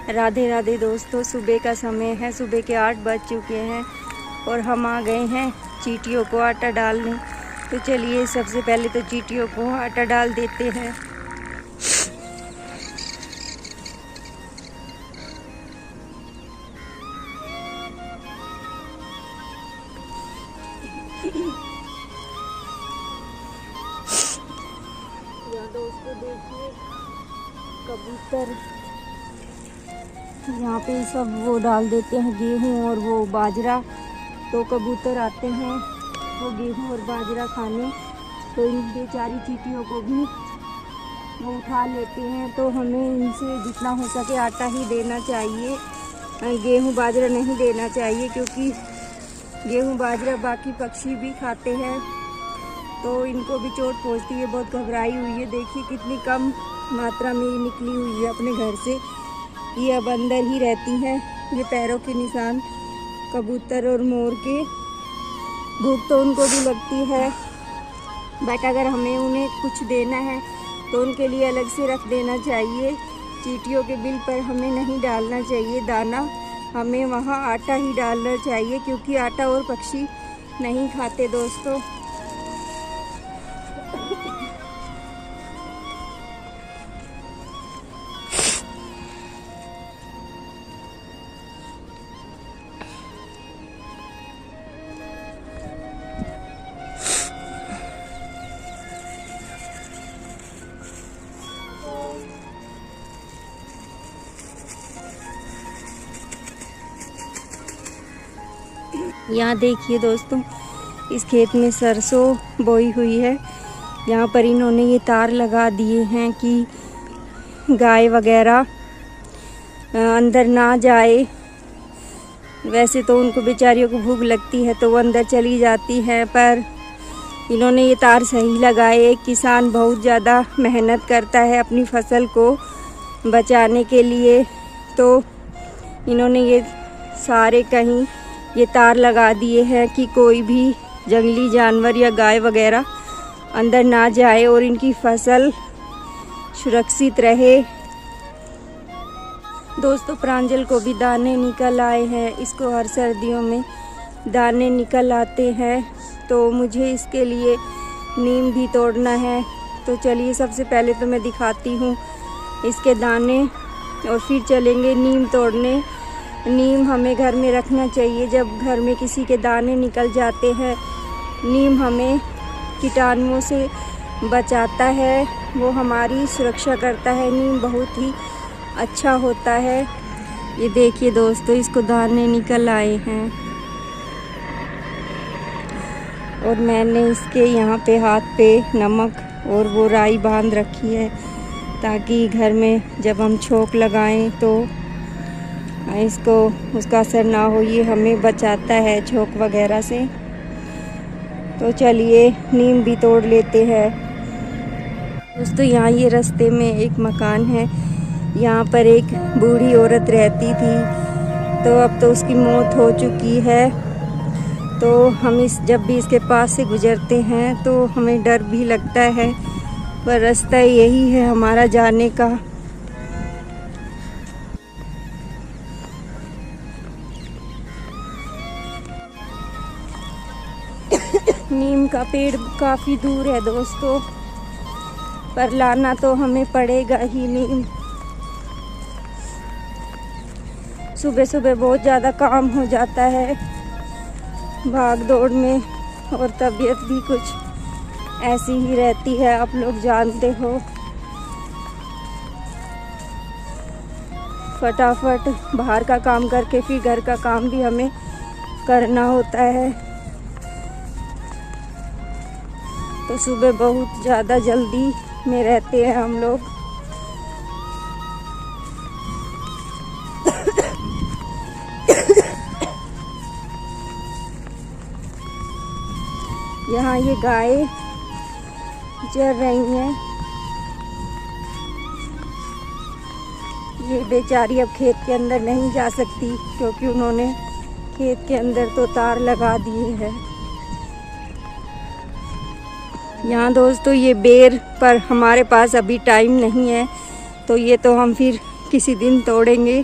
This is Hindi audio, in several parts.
राधे राधे दोस्तों, सुबह का समय है। सुबह के 8 बज चुके हैं और हम आ गए हैं चींटियों को आटा डालने। तो चलिए सबसे पहले तो चींटियों को आटा डाल देते हैं। यहाँ दोस्तों देखिए कबूतर यहाँ पे सब वो डाल देते हैं गेहूं और वो बाजरा। तो कबूतर आते हैं वो गेहूं और बाजरा खाने, तो इन बेचारी चींटियों को भी वो उठा लेते हैं। तो हमें इनसे जितना हो सके आटा ही देना चाहिए, गेहूं बाजरा नहीं देना चाहिए, क्योंकि गेहूं बाजरा बाकी पक्षी भी खाते हैं तो इनको भी चोट पहुंचती है। बहुत घबराई हुई है, देखिए कितनी कम मात्रा में ये निकली हुई है अपने घर से। ये अब अंदर ही रहती हैं। ये पैरों के निशान कबूतर और मोर के। भूख तो उनको भी लगती है, बट अगर हमें उन्हें कुछ देना है तो उनके लिए अलग से रख देना चाहिए। चींटियों के बिल पर हमें नहीं डालना चाहिए दाना, हमें वहाँ आटा ही डालना चाहिए, क्योंकि आटा और पक्षी नहीं खाते दोस्तों। यहाँ देखिए दोस्तों, इस खेत में सरसों बोई हुई है। यहाँ पर इन्होंने ये तार लगा दिए हैं कि गाय वगैरह अंदर ना जाए। वैसे तो उनको बेचारियों को भूख लगती है तो वो अंदर चली जाती है, पर इन्होंने ये तार सही लगाए। एक किसान बहुत ज़्यादा मेहनत करता है अपनी फसल को बचाने के लिए, तो इन्होंने ये सारे कहीं ये तार लगा दिए हैं कि कोई भी जंगली जानवर या गाय वगैरह अंदर ना जाए और इनकी फसल सुरक्षित रहे। दोस्तों प्रांजल को भी दाने निकल आए हैं, इसको हर सर्दियों में दाने निकल आते हैं, तो मुझे इसके लिए नीम भी तोड़ना है। तो चलिए सबसे पहले तो मैं दिखाती हूँ इसके दाने और फिर चलेंगे नीम तोड़ने। नीम हमें घर में रखना चाहिए। जब घर में किसी के दाने निकल जाते हैं, नीम हमें कीटाणुओं से बचाता है, वो हमारी सुरक्षा करता है। नीम बहुत ही अच्छा होता है। ये देखिए दोस्तों, इसको दाने निकल आए हैं और मैंने इसके यहाँ पे हाथ पे नमक और वो राई बांध रखी है, ताकि घर में जब हम छोंक लगाएं तो इसको उसका असर ना हो। ये हमें बचाता है छोंक वगैरह से। तो चलिए नीम भी तोड़ लेते हैं। दोस्तों यहाँ ये रास्ते में एक मकान है, यहाँ पर एक बूढ़ी औरत रहती थी, तो अब तो उसकी मौत हो चुकी है। तो हम जब भी इसके पास से गुजरते हैं तो हमें डर भी लगता है, पर रास्ता यही है हमारा जाने का। नीम का पेड़ काफ़ी दूर है दोस्तों, पर लाना तो हमें पड़ेगा ही नीम। सुबह सुबह बहुत ज़्यादा काम हो जाता है भाग दौड़ में, और तबीयत भी कुछ ऐसी ही रहती है, आप लोग जानते हो। फटाफट बाहर का काम करके फिर घर का काम भी हमें करना होता है। तो सुबह बहुत ज़्यादा जल्दी में रहते हैं हम लोग। यहाँ ये गाय चर रही हैं। ये बेचारी अब खेत के अंदर नहीं जा सकती, क्योंकि उन्होंने खेत के अंदर तो तार लगा दिए हैं। यहाँ दोस्तों ये बेर पर हमारे पास अभी टाइम नहीं है, तो ये तो हम फिर किसी दिन तोड़ेंगे।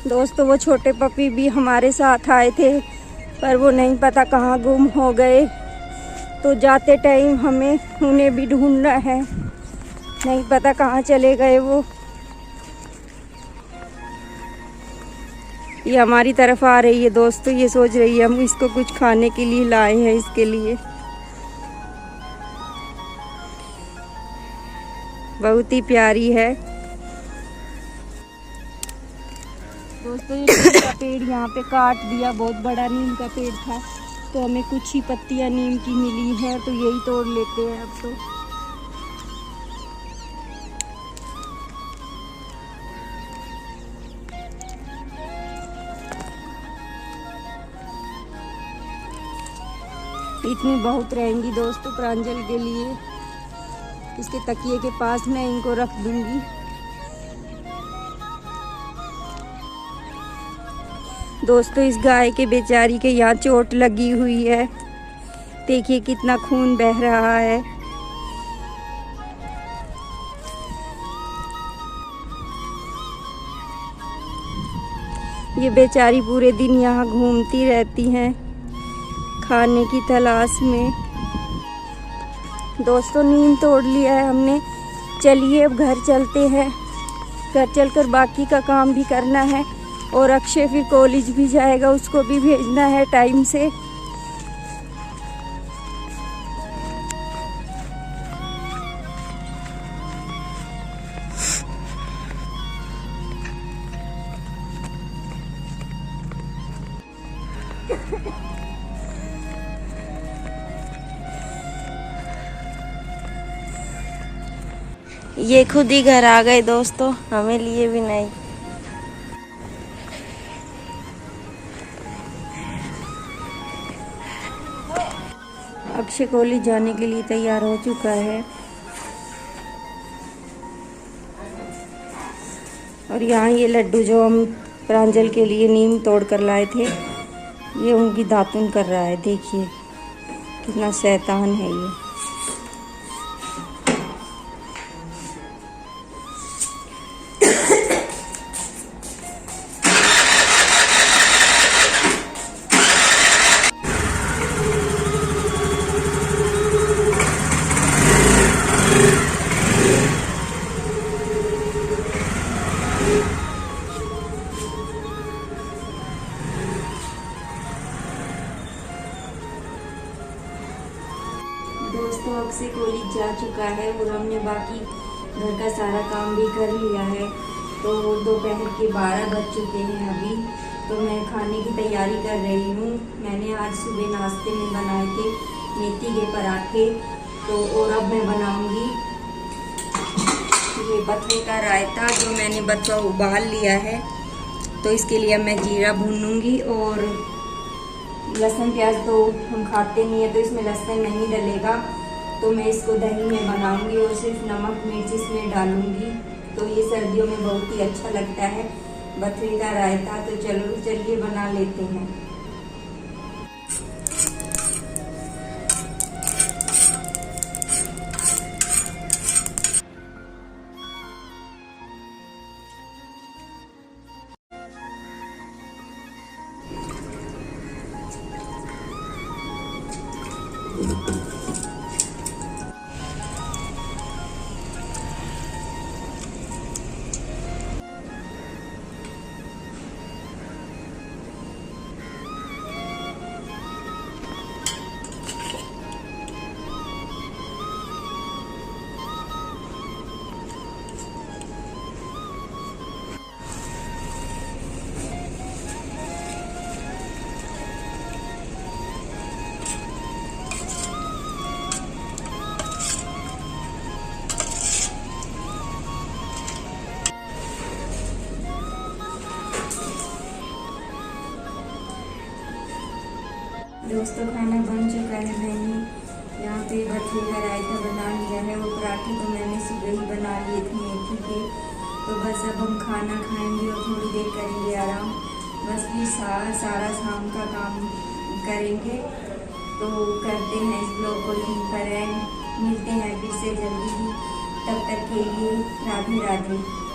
दोस्तों वो छोटे पपी भी हमारे साथ आए थे, पर वो नहीं पता कहाँ गुम हो गए, तो जाते टाइम हमें उन्हें भी ढूंढना है, नहीं पता कहाँ चले गए वो। ये हमारी तरफ आ रही है दोस्तों, ये सोच रही है हम इसको कुछ खाने के लिए लाए हैं इसके लिए। बहुत ही प्यारी है दोस्तों। ये नीम का पेड़ यहाँ पे काट दिया, बहुत बड़ा नीम का पेड़ था, तो हमें कुछ ही पत्तियाँ नीम की मिली हैं, तो यही तोड़ लेते हैं अब तो। इतनी बहुत रहेंगी दोस्तों प्रांजल के लिए, इसके तकिए के पास मैं इनको रख दूंगी। दोस्तों इस गाय के बेचारी के यहाँ चोट लगी हुई है, देखिए कितना खून बह रहा है। ये बेचारी पूरे दिन यहाँ घूमती रहती हैं खाने की तलाश में। दोस्तों नीम तोड़ लिया है हमने, चलिए अब घर चलते हैं। घर चलकर बाकी का काम भी करना है, और अक्षय फिर कॉलेज भी जाएगा, उसको भी भेजना है टाइम से। ये खुद ही घर आ गए दोस्तों, हमें लिए भी नहीं। अक्षय कॉलेज जाने के लिए तैयार हो चुका है, और यहाँ ये लड्डू जो हम प्रांजल के लिए नीम तोड़ कर लाए थे, ये उनकी दातुन कर रहा है। देखिए कितना शैतान है ये। दोस्तों अक्षय कॉलेज जा चुका है, और हमने बाकी घर का सारा काम भी कर लिया है। तो दोपहर के 12 बज चुके हैं अभी, तो मैं खाने की तैयारी कर रही हूँ। मैंने आज सुबह नाश्ते में बनाए थे मेथी के पराठे, तो और अब मैं बनाऊंगी ये बथुए का रायता, जो मैंने बथुआ उबाल लिया है। तो इसके लिए मैं जीरा भूनूंगी, और लहसुन प्याज तो हम खाते नहीं है, तो इसमें लहसुन नहीं डलेगा, तो मैं इसको दही में बनाऊंगी और सिर्फ नमक मिर्च इसमें डालूंगी। तो ये सर्दियों में बहुत ही अच्छा लगता है बथुए का रायता। तो चलिए बना लेते हैं। दोस्तों खाना बन चुका है। मैंने यहाँ पे बथुए का रायता बना लिया है, और पराठे तो मैंने सुबह ही बना लिए थे मेथी के। तो बस अब हम खाना खाएंगे और थोड़ी देर करेंगे आराम, बस फिर सारा शाम का काम करेंगे। तो करते हैं इस ब्लॉग को यहीं पर एंड, मिलते हैं फिर से जल्दी ही। तब तक के लिए राधे राधे।